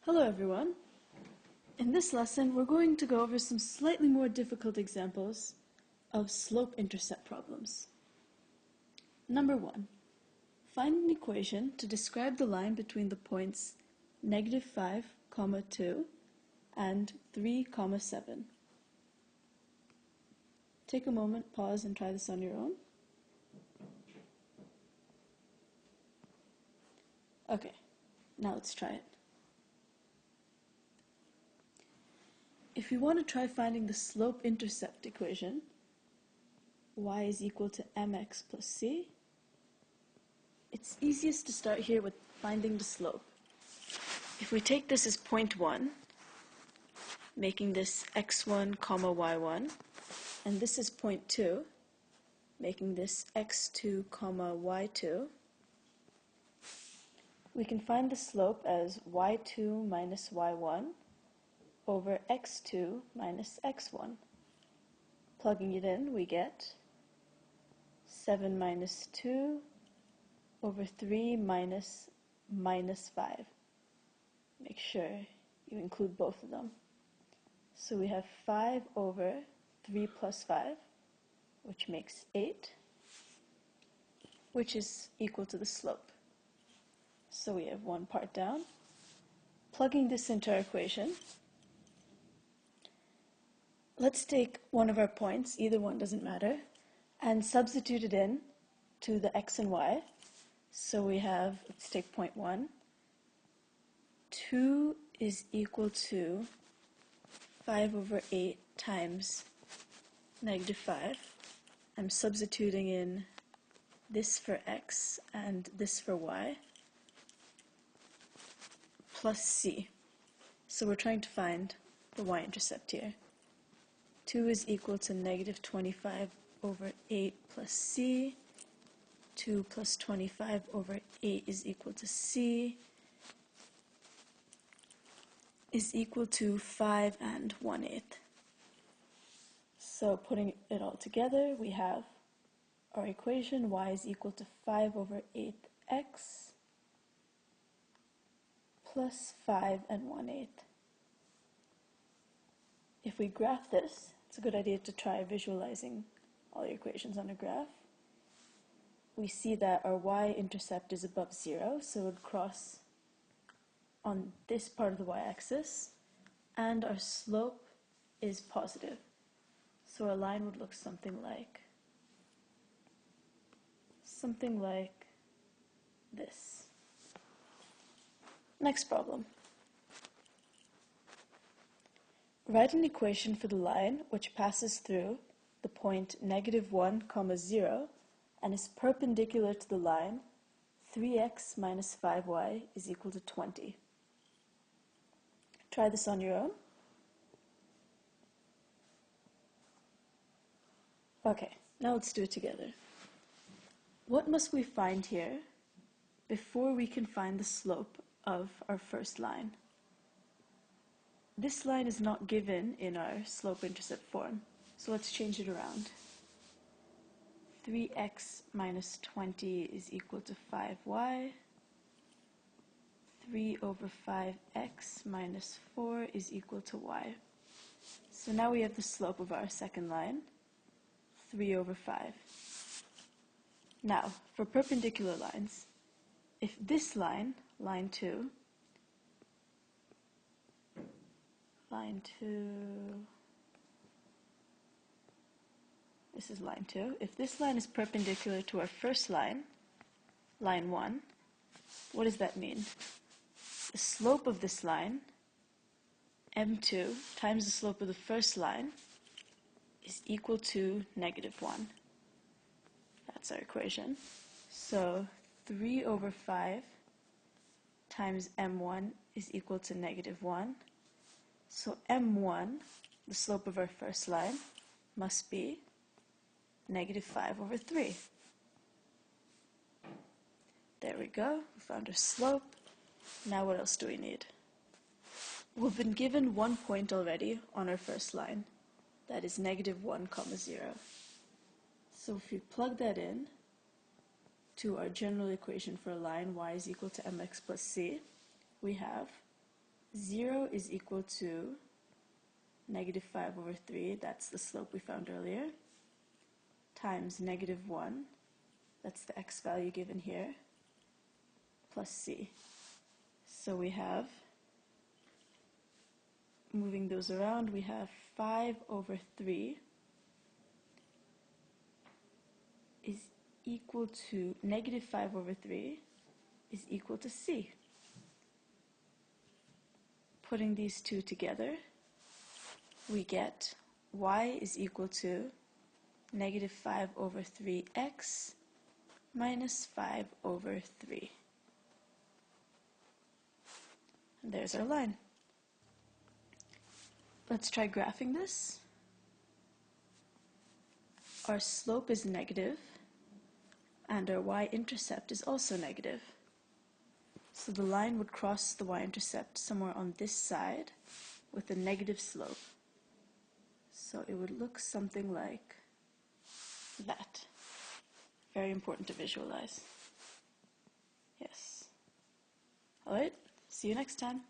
Hello everyone. In this lesson, we're going to go over some slightly more difficult examples of slope-intercept problems. Number 1. Find an equation to describe the line between the points -5, 2 and 3, 7. Take a moment, pause, and try this on your own. Okay, now let's try it. If we want to try finding the slope-intercept equation, y is equal to mx plus c, it's easiest to start here with finding the slope. If we take this as point 1, making this x1, y1, and this is point 2, making this x2, y2, we can find the slope as y2 minus y1 over x2 minus x1. Plugging it in, we get 7 minus 2 over 3 minus 5. Make sure you include both of them. So we have 5 over 3 plus 5, which makes 8, which is equal to the slope. So we have one part down. Plugging this into our equation, let's take one of our points, either one doesn't matter, and substitute it in to the x and y. So we have, let's take point 1, 2 is equal to 5 over 8 times -5. I'm substituting in this for x and this for y, plus c. So we're trying to find the y-intercept here. 2 is equal to -25 over 8 plus c. 2 plus 25 over 8 is equal to c, is equal to 5 and 1/8. So putting it all together, we have our equation y is equal to 5 over 8x plus 5 and 1/8. If we graph this, it's a good idea to try visualizing all your equations on a graph. We see that our y-intercept is above 0, so it would cross on this part of the y-axis, and our slope is positive. So our line would look something like this. Next problem. Write an equation for the line which passes through the point -1, 0 and is perpendicular to the line 3x minus 5y is equal to 20. Try this on your own. Okay, now let's do it together. What must we find here before we can find the slope of our first line? This line is not given in our slope-intercept form, so let's change it around. 3x minus 20 is equal to 5y. 3 over 5x minus 4 is equal to y. So now we have the slope of our second line, 3 over 5. Now, for perpendicular lines, if this line, line 2, this is line 2. If this line is perpendicular to our first line, line 1, what does that mean? The slope of this line, m2, times the slope of the first line, is equal to -1. That's our equation. So 3 over 5 times m1 is equal to -1. So m1, the slope of our first line, must be -5 over 3. There we go, we found our slope. Now what else do we need? We've been given one point already on our first line. That is -1, 0. So if we plug that in to our general equation for a line y is equal to mx plus c, we have 0 is equal to negative 5 over 3, that's the slope we found earlier, times negative 1, that's the x value given here, plus c. So we have, moving those around, we have 5 over 3 is equal to, negative 5 over 3 is equal to c. Putting these two together, we get y is equal to negative 5 over 3x minus 5 over 3. And there's our line. Let's try graphing this. Our slope is negative, and our y-intercept is also negative. So the line would cross the y-intercept somewhere on this side with a negative slope. So it would look something like that. Very important to visualize. Yes. All right, see you next time.